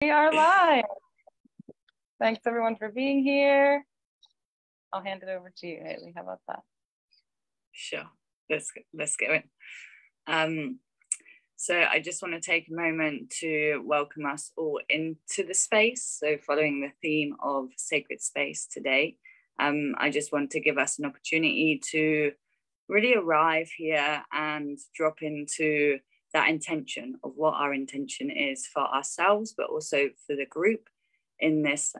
We are live. Thanks everyone for being here. I'll hand it over to you, Hayley. How about that? Sure. Let's go in. So I just want to take a moment to welcome us all into the space. So following the theme of sacred space today, I just want to give us an opportunity to really arrive here and drop into that intention of what our intention is for ourselves, but also for the group in this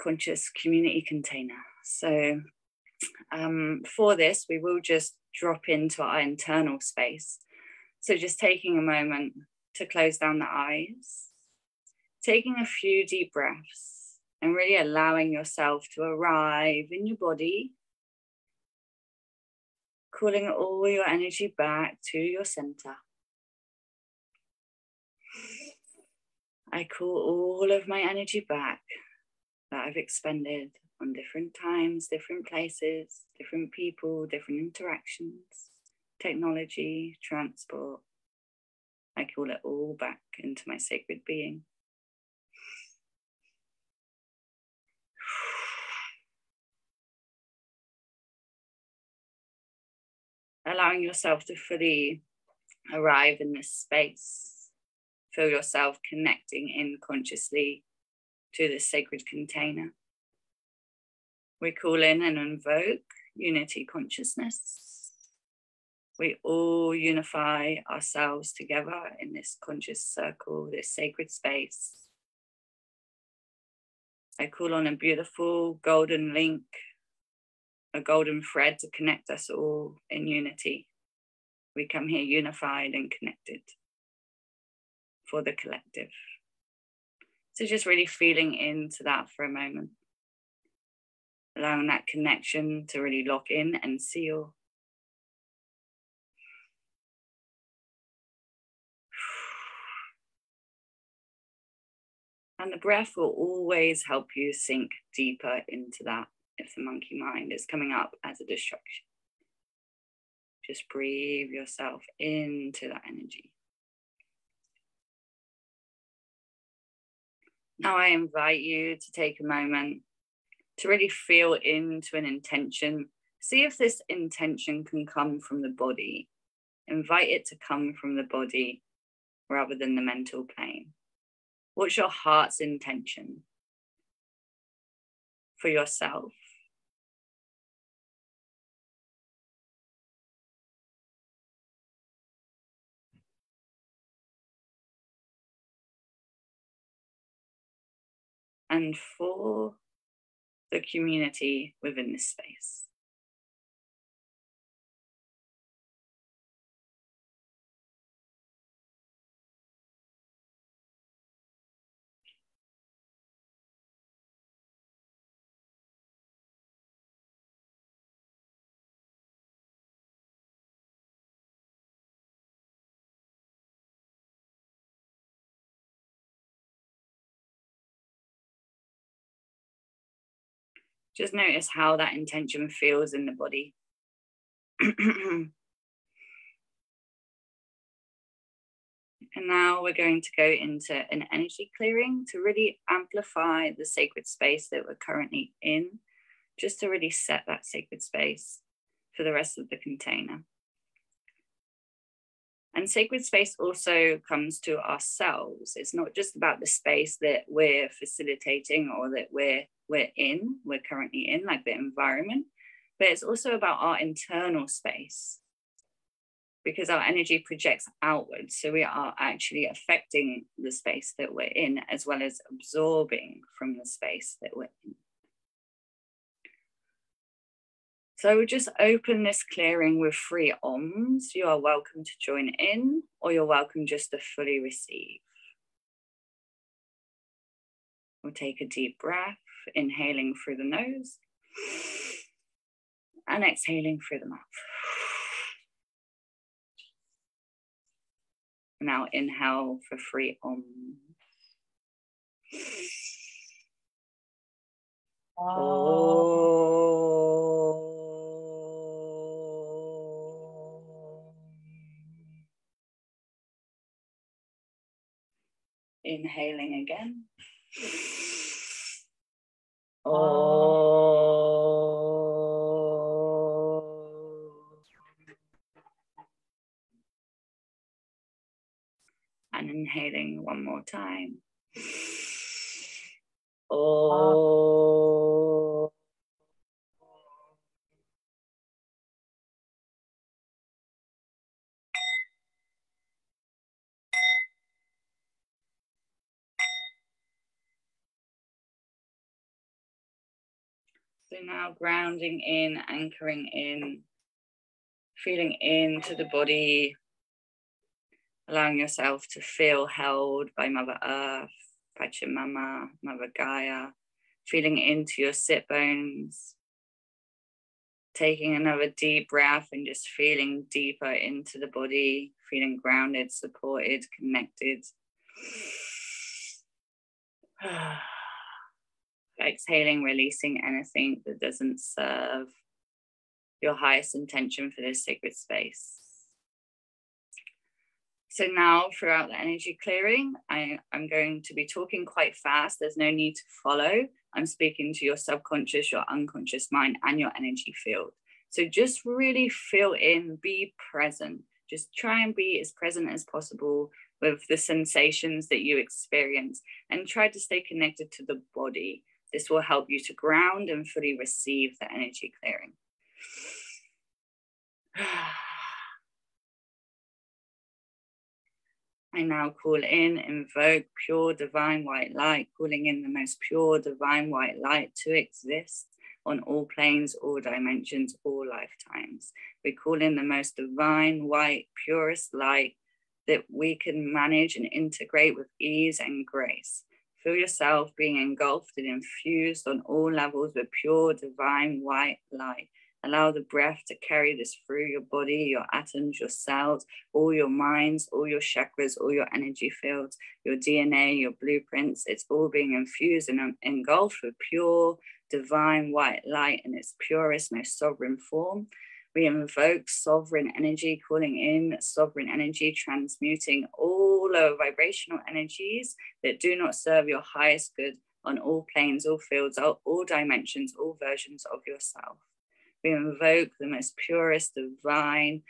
conscious community container. So for this, we will just drop into our internal space. So just taking a moment to close down the eyes, taking a few deep breaths, and really allowing yourself to arrive in your body, calling all your energy back to your center. I call all of my energy back that I've expended on different times, different places, different people, different interactions, technology, transport. I call it all back into my sacred being. Allowing yourself to fully arrive in this space. Feel yourself connecting in consciously to this sacred container. We call in and invoke unity consciousness. We all unify ourselves together in this conscious circle, this sacred space. I call on a beautiful golden link, a golden thread to connect us all in unity. We come here unified and connected for the collective. So just really feeling into that for a moment. Allowing that connection to really lock in and seal. And the breath will always help you sink deeper into that if the monkey mind is coming up as a distraction. Just breathe yourself into that energy. Now I invite you to take a moment to really feel into an intention. See if this intention can come from the body. Invite it to come from the body rather than the mental plane. What's your heart's intention for yourself? And for the community within this space. Just notice how that intention feels in the body. And now we're going to go into an energy clearing to really amplify the sacred space that we're currently in, just to really set that sacred space for the rest of the container. And sacred space also comes to ourselves. It's not just about the space that we're facilitating or that we're currently in, like the environment, but it's also about our internal space, because our energy projects outwards. So we are actually affecting the space that we're in, as well as absorbing from the space that we're in. So I would just open this clearing with 3 ohms. You are welcome to join in, or you're welcome just to fully receive. We'll take a deep breath, inhaling through the nose and exhaling through the mouth. Now inhale for 3 ohms. Oh. Inhaling again. And inhaling one more time. So now grounding in, anchoring in, feeling into the body, allowing yourself to feel held by Mother Earth, Pachamama, Mother Gaia, feeling into your sit bones, taking another deep breath and just feeling deeper into the body, feeling grounded, supported, connected. Exhaling, releasing anything that doesn't serve your highest intention for this sacred space. So now throughout the energy clearing, I'm going to be talking quite fast. There's no need to follow. I'm speaking to your subconscious, your unconscious mind, and your energy field. So just really feel in, be present. Just try and be as present as possible with the sensations that you experience and try to stay connected to the body. This will help you to ground and fully receive the energy clearing. I now call in, invoke pure divine white light, calling in the most pure divine white light to exist on all planes, all dimensions, all lifetimes. We call in the most divine white, purest light that we can manage and integrate with ease and grace. Feel yourself being engulfed and infused on all levels with pure divine white light. Allow the breath to carry this through your body, your atoms, your cells, all your minds, all your chakras, all your energy fields, your DNA, your blueprints. It's all being infused and engulfed with pure divine white light in its purest, most sovereign form. We invoke sovereign energy, calling in sovereign energy, transmuting all lower vibrational energies that do not serve your highest good on all planes, all fields, all dimensions, all versions of yourself. We invoke the most purest divine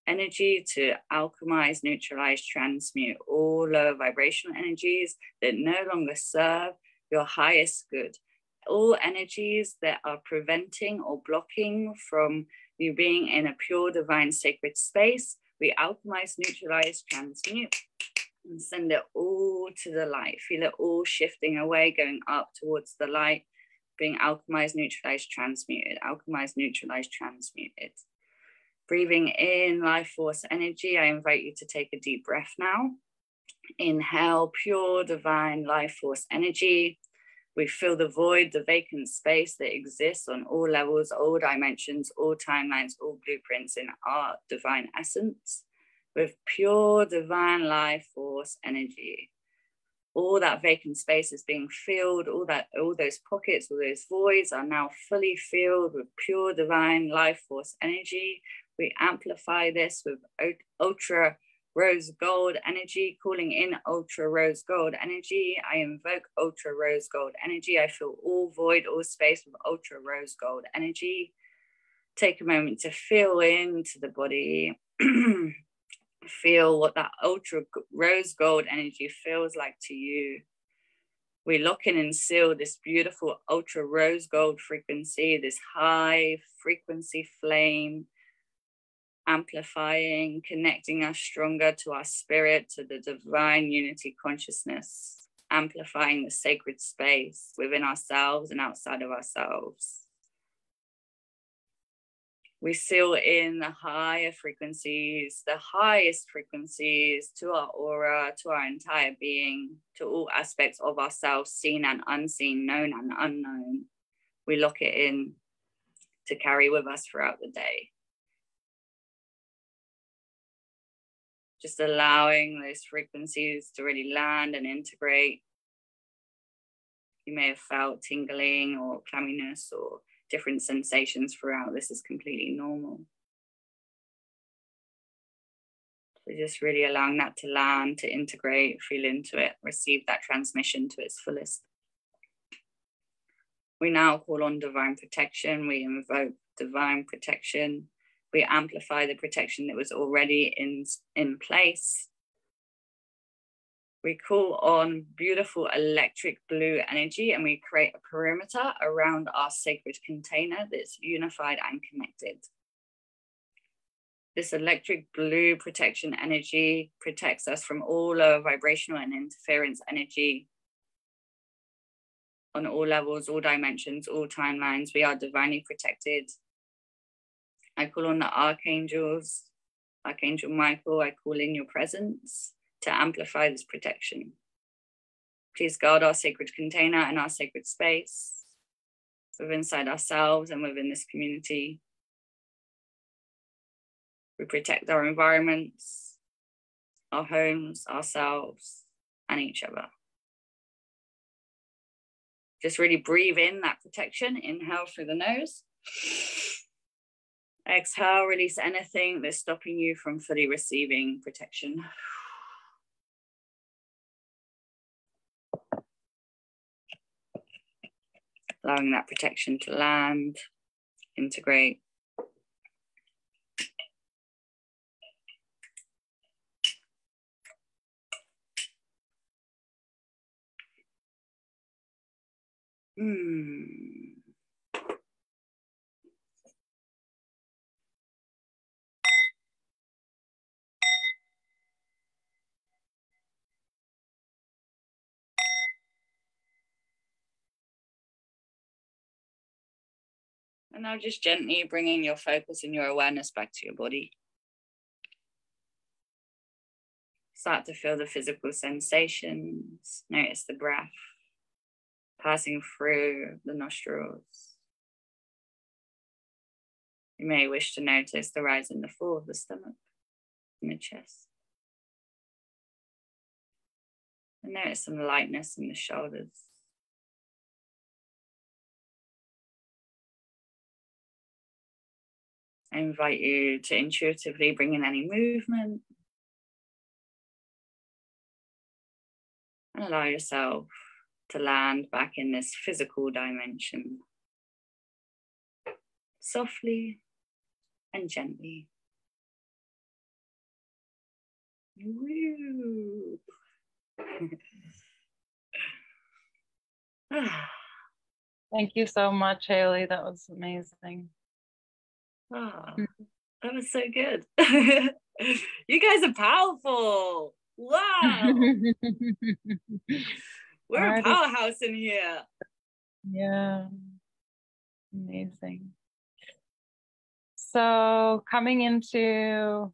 energy to alchemize, neutralize, transmute all lower vibrational energies that no longer serve your highest good. All energies that are preventing or blocking from you being in a pure divine sacred space, we alchemize, neutralize, transmute, and send it all to the light. Feel it all shifting away, going up towards the light, being alchemized, neutralized, transmuted, alchemized, neutralized, transmuted. Breathing in life force energy, I invite you to take a deep breath now. Inhale pure divine life force energy. We fill the void, the vacant space that exists on all levels, all dimensions, all timelines, all blueprints in our divine essence with pure divine life force energy. All that vacant space is being filled, all those pockets, all those voids are now fully filled with pure divine life force energy. We amplify this with ultra rose gold energy, calling in ultra rose gold energy. I invoke ultra rose gold energy. I fill all void, all space with ultra rose gold energy. Take a moment to feel into the body. Feel what that ultra rose gold energy feels like to you. We lock in and seal this beautiful ultra rose gold frequency, this high frequency flame, amplifying, connecting us stronger to our spirit, to the divine unity consciousness, amplifying the sacred space within ourselves and outside of ourselves. We seal in the higher frequencies, the highest frequencies to our aura, to our entire being, to all aspects of ourselves, seen and unseen, known and unknown. We lock it in to carry with us throughout the day. Just allowing those frequencies to really land and integrate. You may have felt tingling or clamminess or different sensations throughout. This is completely normal. We're just really allowing that to land, to integrate, feel into it, receive that transmission to its fullest. We now call on divine protection. We invoke divine protection. We amplify the protection that was already in place. We call on beautiful electric blue energy, and we create a perimeter around our sacred container that's unified and connected. This electric blue protection energy protects us from all lower vibrational and interference energy on all levels, all dimensions, all timelines. We are divinely protected. I call on the archangels, Archangel Michael, I call in your presence to amplify this protection. Please guard our sacred container and our sacred space within inside ourselves and within this community. We protect our environments, our homes, ourselves, and each other. Just really breathe in that protection. Inhale through the nose. Exhale, release anything that's stopping you from fully receiving protection. Allowing that protection to land, integrate. And now just gently bringing your focus and your awareness back to your body. Start to feel the physical sensations. Notice the breath passing through the nostrils. You may wish to notice the rise and the fall of the stomach and the chest. And notice some lightness in the shoulders. I invite you to intuitively bring in any movement and allow yourself to land back in this physical dimension, softly and gently. Woo. Thank you so much, Hayley. That was amazing. Oh, that was so good. You guys are powerful. Wow. We're a powerhouse in here. Yeah. Amazing. So coming into,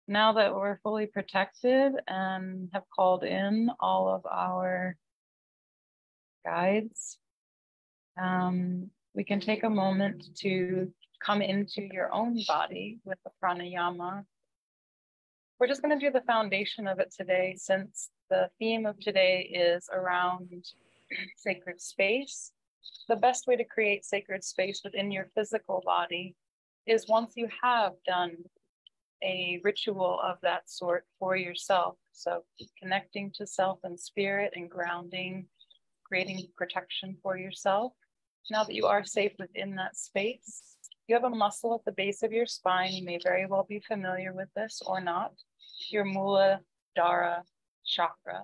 now that we're fully protected and have called in all of our guides, we can take a moment to come into your own body with the pranayama. We're just going to do the foundation of it today, since the theme of today is around sacred space. The best way to create sacred space within your physical body is once you have done a ritual of that sort for yourself. So connecting to self and spirit and grounding, creating protection for yourself. Now that you are safe within that space, you have a muscle at the base of your spine. You may very well be familiar with this or not. Your Muladhara chakra.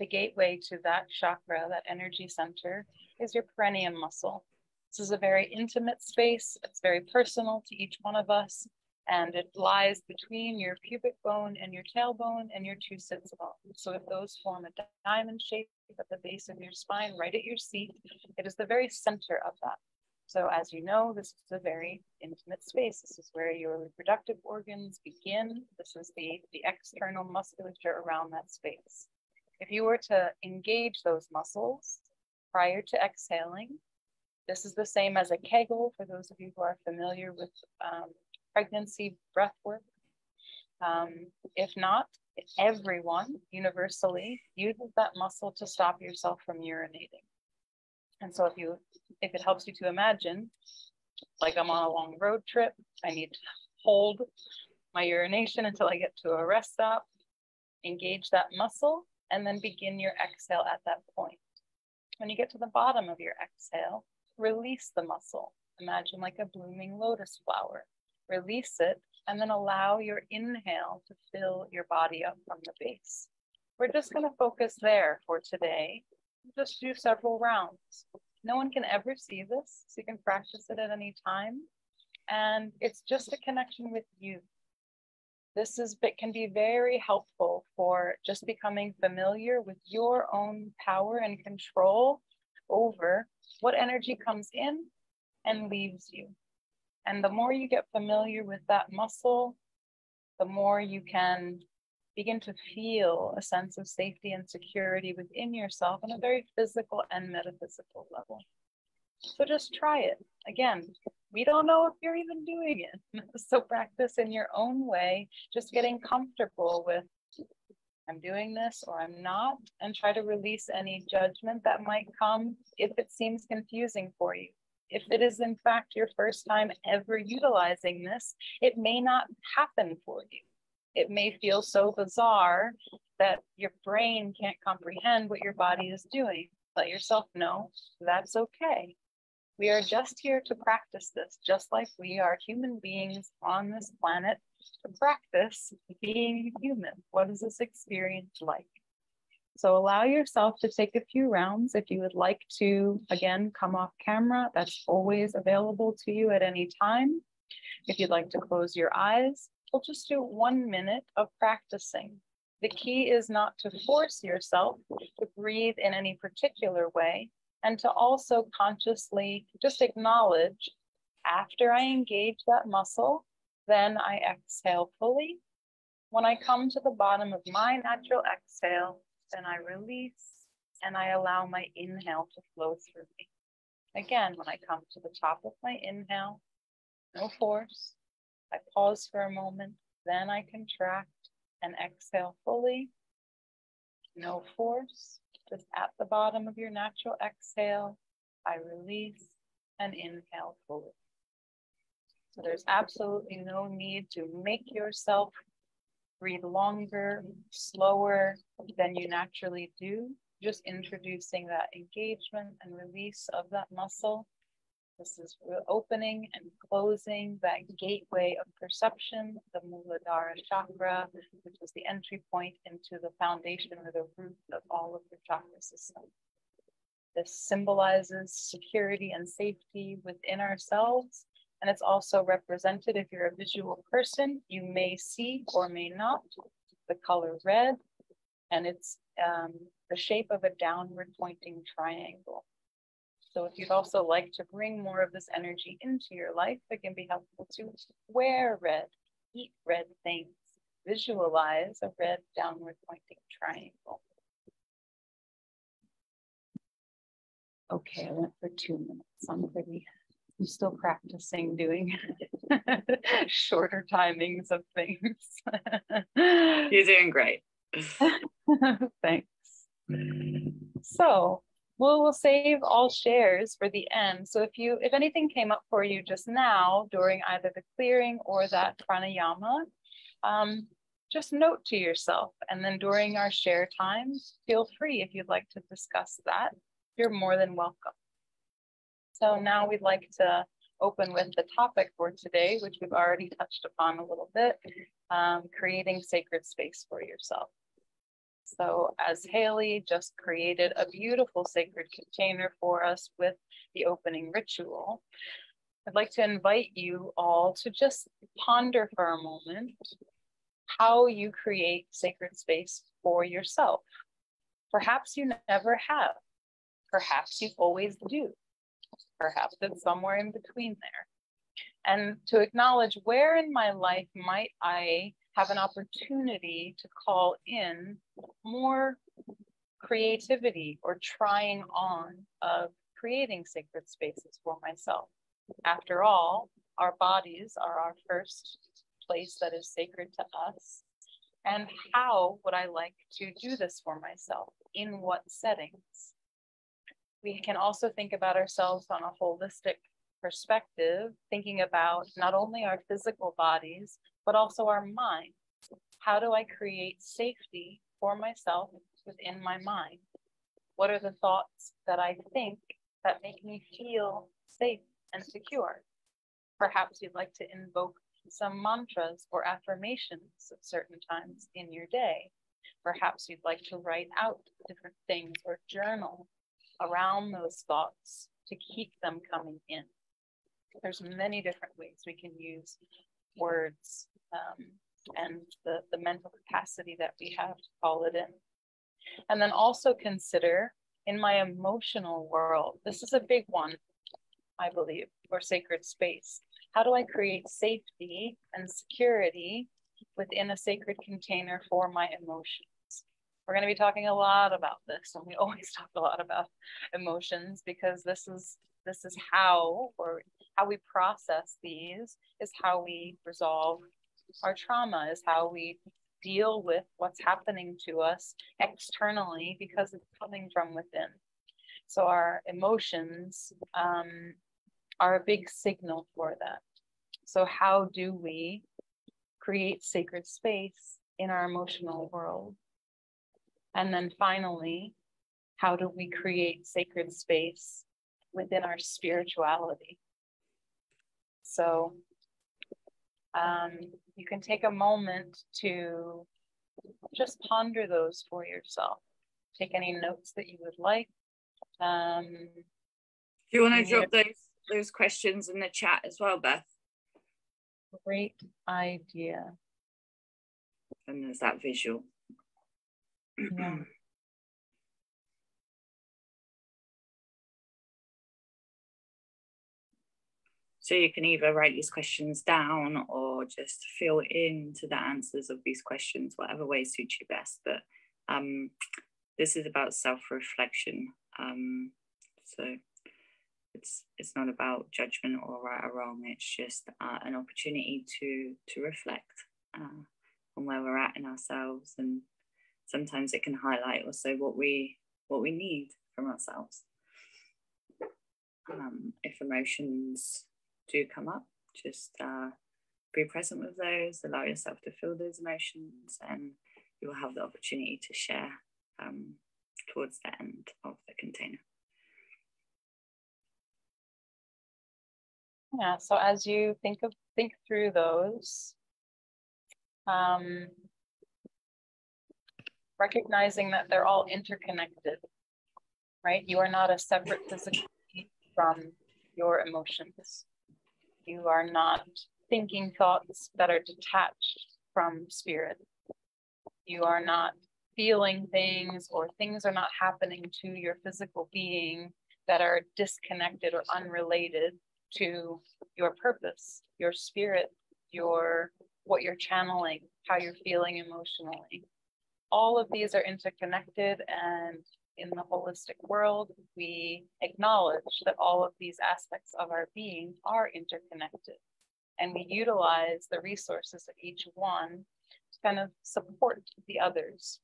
The gateway to that chakra, that energy center, is your perineum muscle. This is a very intimate space. It's very personal to each one of us, and it lies between your pubic bone and your tailbone and your two sits bones. So if those form a diamond shape at the base of your spine, right at your seat, it is the very center of that. So as you know, this is a very intimate space. This is where your reproductive organs begin. This is the external musculature around that space. If you were to engage those muscles prior to exhaling, this is the same as a Kegel for those of you who are familiar with pregnancy breath work. If not, everyone universally uses that muscle to stop yourself from urinating. And so if it helps you to imagine, like I'm on a long road trip, I need to hold my urination until I get to a rest stop. Engage that muscle and then begin your exhale at that point. When you get to the bottom of your exhale, release the muscle. Imagine like a blooming lotus flower. Release it and then allow your inhale to fill your body up from the base. We're just going to focus there for today. Just do several rounds. No one can ever see this, so you can practice it at any time. And it's just a connection with you. Can be very helpful for just becoming familiar with your own power and control over what energy comes in and leaves you. And the more you get familiar with that muscle, the more you can begin to feel a sense of safety and security within yourself on a very physical and metaphysical level. So just try it. Again, we don't know if you're even doing it. So practice in your own way, just getting comfortable with, I'm doing this or I'm not, and try to release any judgment that might come if it seems confusing for you. If it is in fact your first time ever utilizing this, it may not happen for you. It may feel so bizarre that your brain can't comprehend what your body is doing. Let yourself know that's okay. We are just here to practice this, just like we are human beings on this planet to practice being human. What is this experience like? So allow yourself to take a few rounds. If you would like to, again, come off camera, that's always available to you at any time. If you'd like to close your eyes, we'll just do 1 minute of practicing. The key is not to force yourself to breathe in any particular way, and to also consciously just acknowledge, after I engage that muscle, then I exhale fully. When I come to the bottom of my natural exhale, then I release and I allow my inhale to flow through me. Again, when I come to the top of my inhale, no force, I pause for a moment, then I contract and exhale fully, no force. Just at the bottom of your natural exhale, I release and inhale fully. So there's absolutely no need to make yourself breathe longer, slower than you naturally do. Just introducing that engagement and release of that muscle. This is opening and closing that gateway of perception, the Muladhara chakra, which is the entry point into the foundation or the root of all of your chakra system. This symbolizes security and safety within ourselves. And it's also represented, if you're a visual person, you may see or may not the color red, and it's the shape of a downward pointing triangle. So if you'd also like to bring more of this energy into your life, it can be helpful to wear red, eat red things, visualize a red downward pointing triangle. Okay, I went for 2 minutes. I'm still practicing doing shorter timings of things. You're doing great. Thanks. So we'll save all shares for the end. So if anything came up for you just now during either the clearing or that pranayama, just note to yourself. And then during our share times, feel free if you'd like to discuss that. You're more than welcome. So now we'd like to open with the topic for today, which we've already touched upon a little bit, creating sacred space for yourself. So as Hayley just created a beautiful sacred container for us with the opening ritual, I'd like to invite you all to just ponder for a moment how you create sacred space for yourself. Perhaps you never have. Perhaps you always do. Perhaps it's somewhere in between there. And to acknowledge where in my life might I have an opportunity to call in more creativity or trying on of creating sacred spaces for myself. After all, our bodies are our first place that is sacred to us. And how would I like to do this for myself? In what settings? We can also think about ourselves on a holistic perspective, thinking about not only our physical bodies, but also our mind. How do I create safety for myself within my mind? What are the thoughts that I think that make me feel safe and secure? Perhaps you'd like to invoke some mantras or affirmations at certain times in your day. Perhaps you'd like to write out different things or journal around those thoughts to keep them coming in. There's many different ways we can use words and the mental capacity that we have to call it in. And then also consider, in my emotional world, this is a big one, I believe, or sacred space. How do I create safety and security within a sacred container for my emotions? We're going to be talking a lot about this, and we always talk a lot about emotions, because this is how, or how we process these, is how we resolve our trauma, is how we deal with what's happening to us externally, because it's coming from within. So our emotions are a big signal for that. So how do we create sacred space in our emotional world? And then finally, how do we create sacred space within our spirituality? So you can take a moment to just ponder those for yourself. Take any notes that you would like. Do you want to drop those questions in the chat as well, Beth? Great idea. And there's that visual. Yeah. So you can either write these questions down or just feel into the answers of these questions, whatever way suits you best. But this is about self-reflection. So it's not about judgment or right or wrong. It's just an opportunity to reflect on where we're at in ourselves, and sometimes it can highlight also what we need from ourselves. If emotions do come up, just be present with those, allow yourself to feel those emotions, and you will have the opportunity to share towards the end of the container. Yeah, so as you think through those, recognizing that they're all interconnected, right? You are not a separate physical being from your emotions. You are not thinking thoughts that are detached from spirit. You are not feeling things, or things are not happening to your physical being that are disconnected or unrelated to your purpose, your spirit, what you're channeling, how you're feeling emotionally. All of these are interconnected, and in the holistic world, we acknowledge that all of these aspects of our being are interconnected, and we utilize the resources of each one to kind of support the others.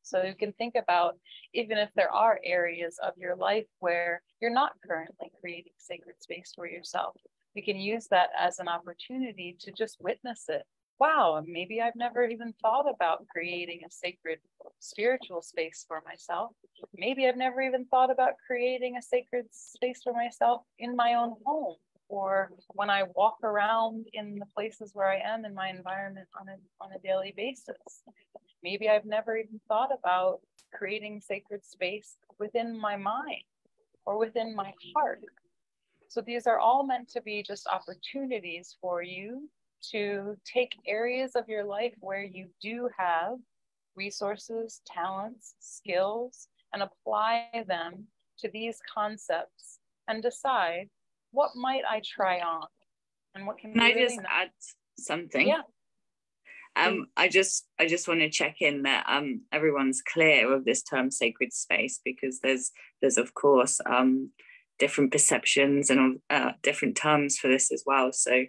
So you can think about, even if there are areas of your life where you're not currently creating sacred space for yourself, we can use that as an opportunity to just witness it. Wow, maybe I've never even thought about creating a sacred spiritual space for myself. Maybe I've never even thought about creating a sacred space for myself in my own home, or when I walk around in the places where I am in my environment on a daily basis. Maybe I've never even thought about creating sacred space within my mind or within my heart. So these are all meant to be just opportunities for you to take areas of your life where you do have resources, talents, skills, and apply them to these concepts and decide, what might I try on? And what can I just add something? Yeah. I just want to check in that everyone's clear of this term sacred space, because there's of course different perceptions and different terms for this as well. So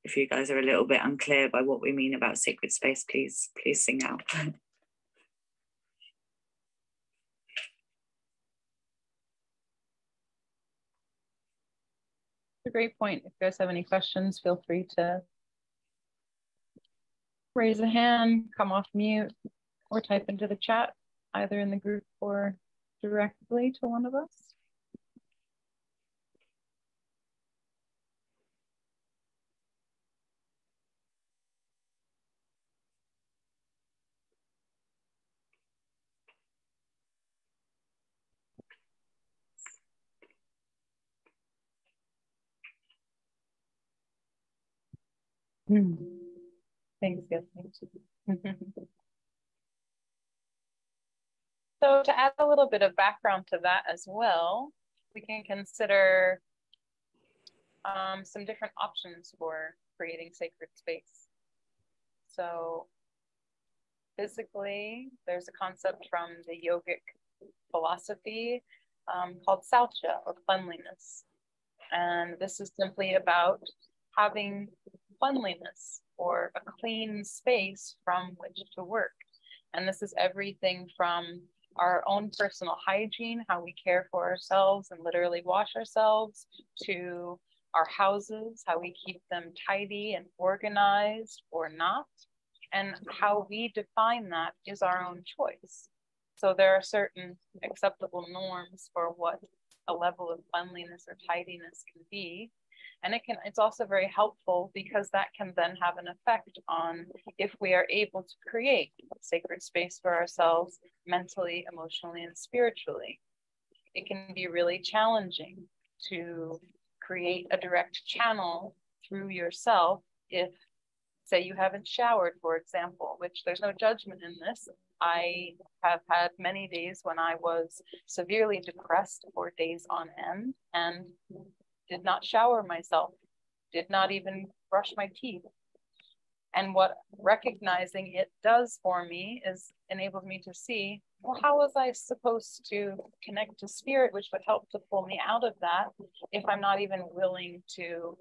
if you guys are a little bit unclear by what we mean about sacred space, please sing out. A great point. If you guys have any questions, feel free to raise a hand, come off mute, or type into the chat, either in the group or directly to one of us. Thanks, yes, thanks. So to add a little bit of background to that as well, we can consider some different options for creating sacred space. So physically, there's a concept from the yogic philosophy called saucha, or cleanliness. And this is simply about having cleanliness, or a clean space from which to work. And this is everything from our own personal hygiene, how we care for ourselves and literally wash ourselves, to our houses, how we keep them tidy and organized or not. And how we define that is our own choice. So there are certain acceptable norms for what a level of cleanliness or tidiness can be. And it's also very helpful because that can then have an effect on if we are able to create sacred space for ourselves mentally, emotionally, and spiritually. It can be really challenging to create a direct channel through yourself if, say, you haven't showered, for example, which there's no judgment in this. I have had many days when I was severely depressed for days on end and did not shower myself, did not even brush my teeth. And what recognizing it does for me is enables me to see, well, how was I supposed to connect to spirit, which would help to pull me out of that if I'm not even willing to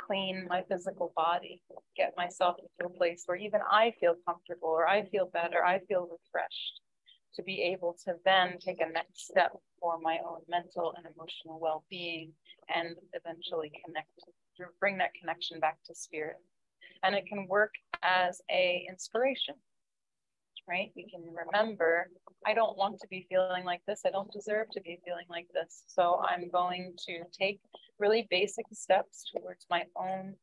clean my physical body, get myself into a place where even I feel comfortable, or I feel better, I feel refreshed, to be able to then take a next step for my own mental and emotional well-being, and eventually bring that connection back to spirit. And it can work as an inspiration, right? We can remember, I don't want to be feeling like this. I don't deserve to be feeling like this. So I'm going to take really basic steps towards my own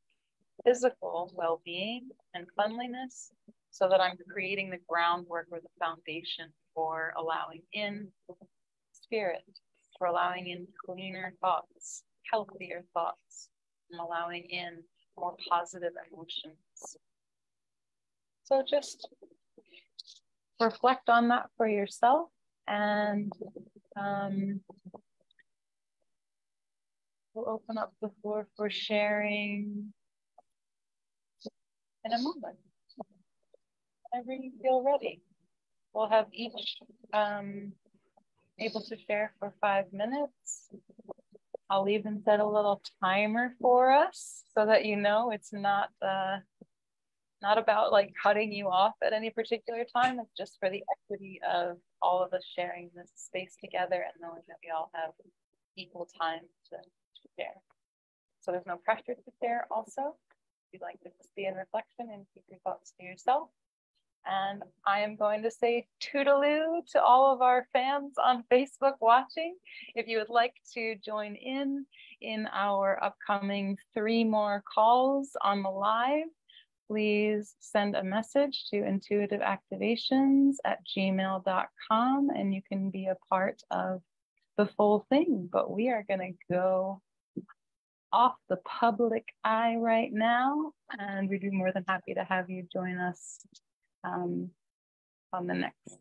physical well-being and cleanliness, so that I'm creating the groundwork or the foundation for allowing in spirit, for allowing in cleaner thoughts, healthier thoughts, and allowing in more positive emotions. So just reflect on that for yourself, and we'll open up the floor for sharing in a moment. Whenever you feel ready. We'll have each able to share for 5 minutes. I'll even set a little timer for us so that you know it's not about like cutting you off at any particular time. It's just for the equity of all of us sharing this space together and knowing that we all have equal time to share. So there's no pressure to share also. If you'd like to just be in reflection and keep your thoughts to yourself. And I am going to say toodaloo to all of our fans on Facebook watching. If you would like to join in our upcoming 3 more calls on the live, please send a message to intuitiveactivations@gmail.com and you can be a part of the full thing. But we are going to go off the public eye right now, and we'd be more than happy to have you join us on the next